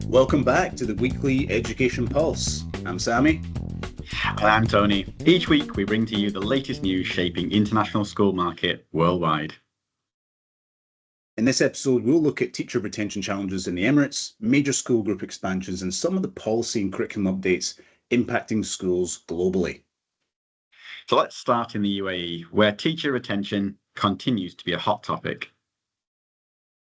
Welcome back to the weekly Education Pulse. I'm Sami. And I'm Tony. Each week we bring to you the latest news shaping international school market worldwide. In this episode, we'll look at teacher retention challenges in the Emirates, major school group expansions, and some of the policy and curriculum updates impacting schools globally. So let's start in the UAE, where teacher retention continues to be a hot topic.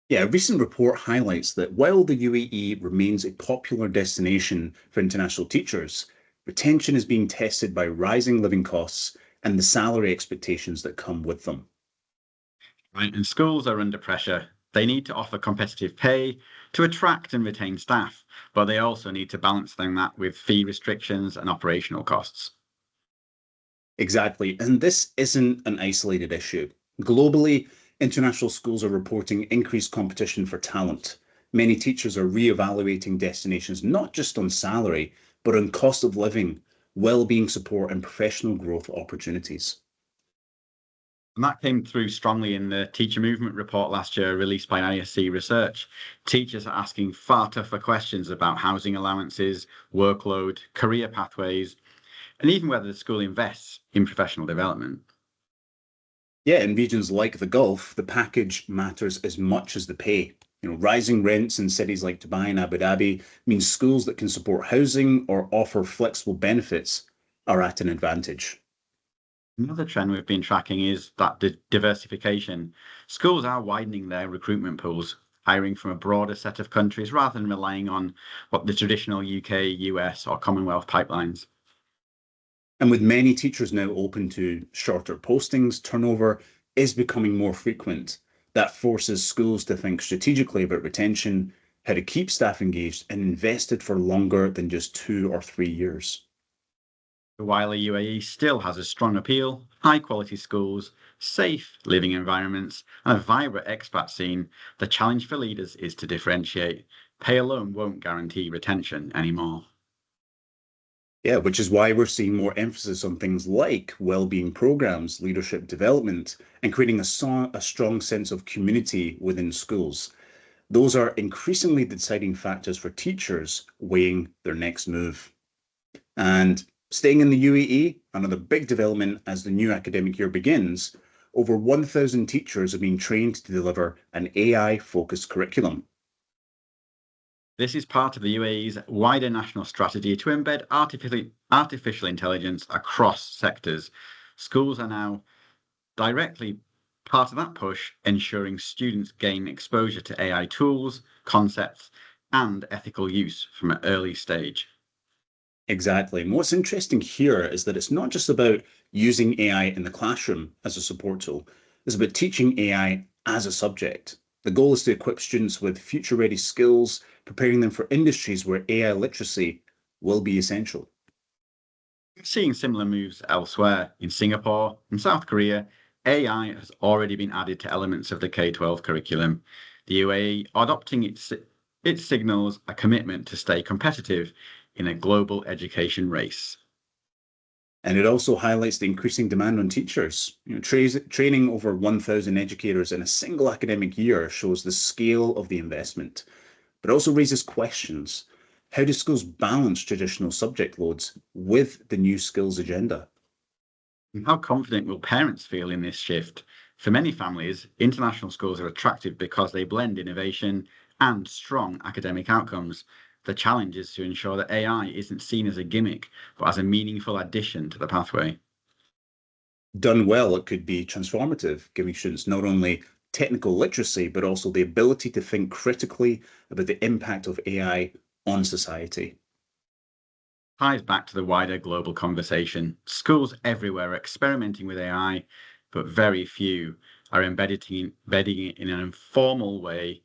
Yeah, a recent report highlights that while the UAE remains a popular destination for international teachers, retention is being tested by rising living costs and the salary expectations that come with them. Right, and schools are under pressure. They need to offer competitive pay to attract and retain staff, but they also need to balance that with fee restrictions and operational costs. Exactly, and this isn't an isolated issue. Globally, international schools are reporting increased competition for talent. Many teachers are re-evaluating destinations not just on salary, but on cost of living, well-being support, and professional growth opportunities. And that came through strongly in the teacher movement report last year released by ISC Research. Teachers are asking far tougher questions about housing allowances, workload, career pathways, and even whether the school invests in professional development. Yeah, in regions like the Gulf, the package matters as much as the pay. Rising rents in cities like Dubai and Abu Dhabi means schools that can support housing or offer flexible benefits are at an advantage. Another trend we've been tracking is that diversification. Schools are widening their recruitment pools, hiring from a broader set of countries rather than relying on what the traditional UK, US, or Commonwealth pipelines. And with many teachers now open to shorter postings, turnover is becoming more frequent. That forces schools to think strategically about retention, how to keep staff engaged and invested for longer than just 2 or 3 years. While the UAE still has a strong appeal, high-quality schools, safe living environments, and a vibrant expat scene, the challenge for leaders is to differentiate. Pay alone won't guarantee retention anymore. Yeah, which is why we're seeing more emphasis on things like well-being programs, leadership development, and creating a strong sense of community within schools. Those are increasingly deciding factors for teachers weighing their next move. And staying in the UAE, another big development as the new academic year begins, over 1,000 teachers are being trained to deliver an AI-focused curriculum. This is part of the UAE's wider national strategy to embed artificial intelligence across sectors. Schools are now directly part of that push, ensuring students gain exposure to AI tools, concepts, and ethical use from an early stage. Exactly. And what's interesting here is that it's not just about using AI in the classroom as a support tool, it's about teaching AI as a subject. The goal is to equip students with future-ready skills, preparing them for industries where AI literacy will be essential. We're seeing similar moves elsewhere. In Singapore and South Korea, AI has already been added to elements of the K-12 curriculum. The UAE adopting its signals a commitment to stay competitive in a global education race. And it also highlights the increasing demand on teachers. Training over 1,000 educators in a single academic year shows the scale of the investment, but also raises questions. How do schools balance traditional subject loads with the new skills agenda? How confident will parents feel in this shift? For many families, international schools are attractive because they blend innovation and strong academic outcomes. The challenge is to ensure that AI isn't seen as a gimmick, but as a meaningful addition to the pathway. Done well, it could be transformative, giving students not only technical literacy, but also the ability to think critically about the impact of AI on society. Ties back to the wider global conversation. Schools everywhere are experimenting with AI, but very few are embedding it in an informal way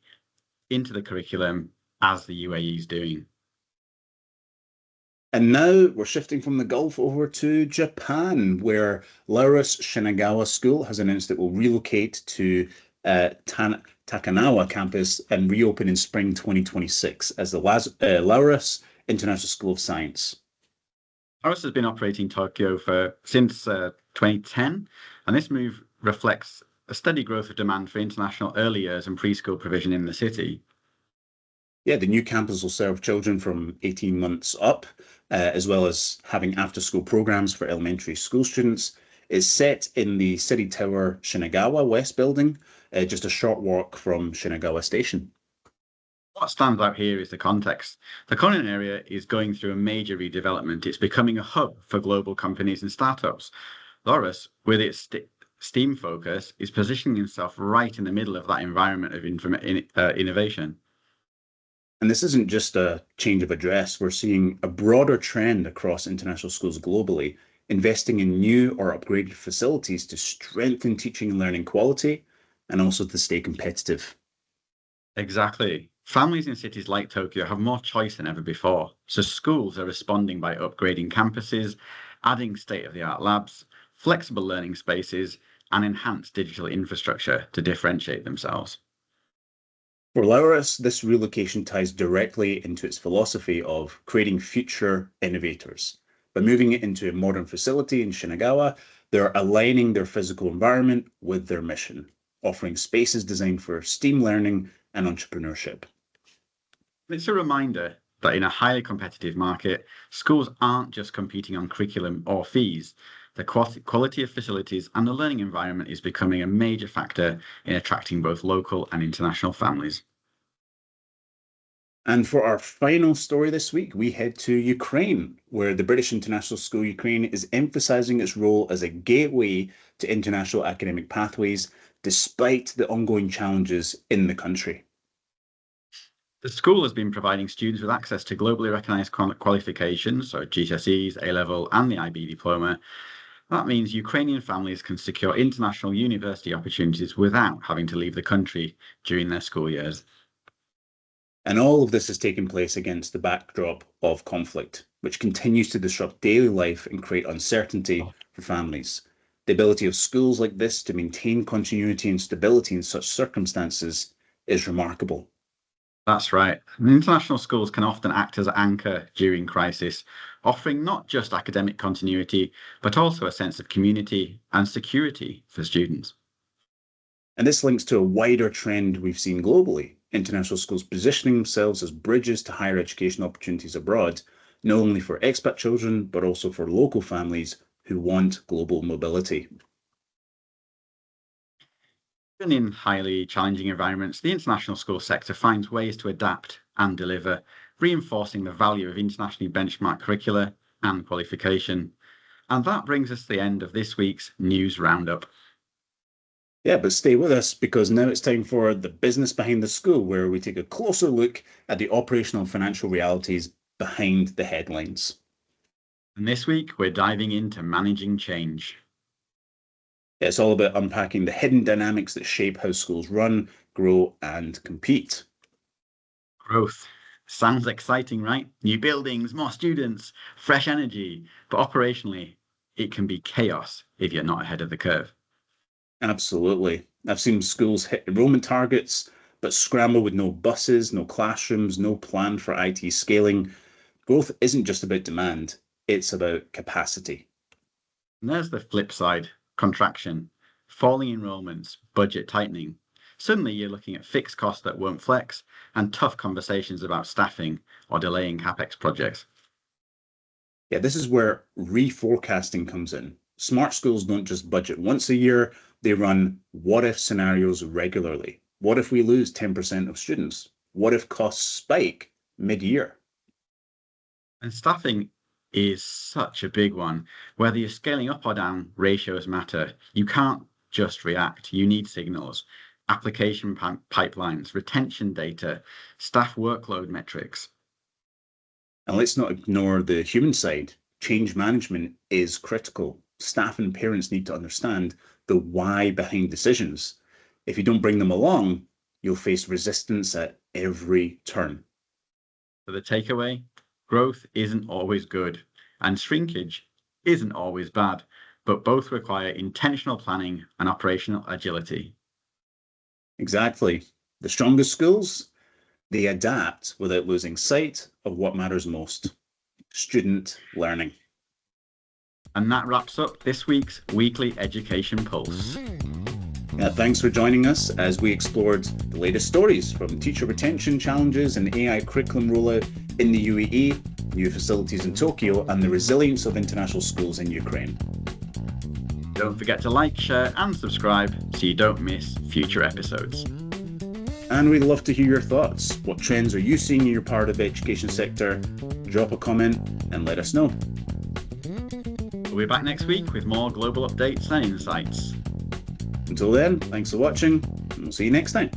into the curriculum as the UAE is doing. And now we're shifting from the Gulf over to Japan, where Laurus Shinagawa School has announced it will relocate to Takanawa campus and reopen in spring 2026 as the Laurus International School of Science. Laurus has been operating Tokyo since 2010, and this move reflects a steady growth of demand for international early years and preschool provision in the city. Yeah, the new campus will serve children from 18 months up, as well as having after-school programs for elementary school students. It's set in the City Tower Shinagawa West Building, just a short walk from Shinagawa Station. What stands out here is the context. The Conan area is going through a major redevelopment. It's becoming a hub for global companies and startups. Laurus, with its STEAM focus, is positioning itself right in the middle of that environment of innovation. And this isn't just a change of address. We're seeing a broader trend across international schools globally, investing in new or upgraded facilities to strengthen teaching and learning quality and also to stay competitive. Exactly. Families in cities like Tokyo have more choice than ever before, so schools are responding by upgrading campuses, adding state-of-the-art labs, flexible learning spaces, and enhanced digital infrastructure to differentiate themselves. For Laurus, this relocation ties directly into its philosophy of creating future innovators. By moving it into a modern facility in Shinagawa, they're aligning their physical environment with their mission, offering spaces designed for STEAM learning and entrepreneurship. It's a reminder that in a highly competitive market, schools aren't just competing on curriculum or fees. The quality of facilities and the learning environment is becoming a major factor in attracting both local and international families. And for our final story this week, we head to Ukraine, where the British International School Ukraine is emphasizing its role as a gateway to international academic pathways, despite the ongoing challenges in the country. The school has been providing students with access to globally recognized qualifications, so GCSEs, A-level, and the IB diploma. That means Ukrainian families can secure international university opportunities without having to leave the country during their school years. And all of this has taken place against the backdrop of conflict, which continues to disrupt daily life and create uncertainty for families. The ability of schools like this to maintain continuity and stability in such circumstances is remarkable. That's right. And international schools can often act as an anchor during crisis, offering not just academic continuity, but also a sense of community and security for students. And this links to a wider trend we've seen globally. International schools positioning themselves as bridges to higher education opportunities abroad, not only for expat children, but also for local families who want global mobility. Even in highly challenging environments, the international school sector finds ways to adapt and deliver, reinforcing the value of internationally benchmarked curricula and qualification. And that brings us to the end of this week's News Roundup. Yeah, but stay with us because now it's time for the business behind the school, where we take a closer look at the operational and financial realities behind the headlines. And this week, we're diving into managing change. It's all about unpacking the hidden dynamics that shape how schools run, grow, and compete. Growth. Sounds exciting, right? New buildings, more students, fresh energy. But operationally, it can be chaos if you're not ahead of the curve. Absolutely. I've seen schools hit enrollment targets, but scramble with no buses, no classrooms, no plan for IT scaling. Growth isn't just about demand, it's about capacity. And there's the flip side, contraction, falling enrollments, budget tightening. Suddenly you're looking at fixed costs that won't flex and tough conversations about staffing or delaying CapEx projects. Yeah, this is where reforecasting comes in. Smart schools don't just budget once a year, they run what if scenarios regularly. What if we lose 10% of students? What if costs spike mid-year? And staffing is such a big one. Whether you're scaling up or down, ratios matter. You can't just react. You need signals, application pipelines, retention data, staff workload metrics. And let's not ignore the human side. Change management is critical. Staff and parents need to understand the why behind decisions. If you don't bring them along, you'll face resistance at every turn. So the takeaway, growth isn't always good and shrinkage isn't always bad, but both require intentional planning and operational agility. Exactly. The strongest schools, they adapt without losing sight of what matters most: student learning. And that wraps up this week's Weekly Education Pulse. Thanks for joining us as we explored the latest stories from teacher retention challenges and AI curriculum rollout in the UAE, new facilities in Tokyo, and the resilience of international schools in Ukraine. Don't forget to like, share, and subscribe so you don't miss future episodes. And we'd love to hear your thoughts. What trends are you seeing in your part of the education sector? Drop a comment and let us know. We'll be back next week with more global updates and insights. Until then, thanks for watching, and we'll see you next time.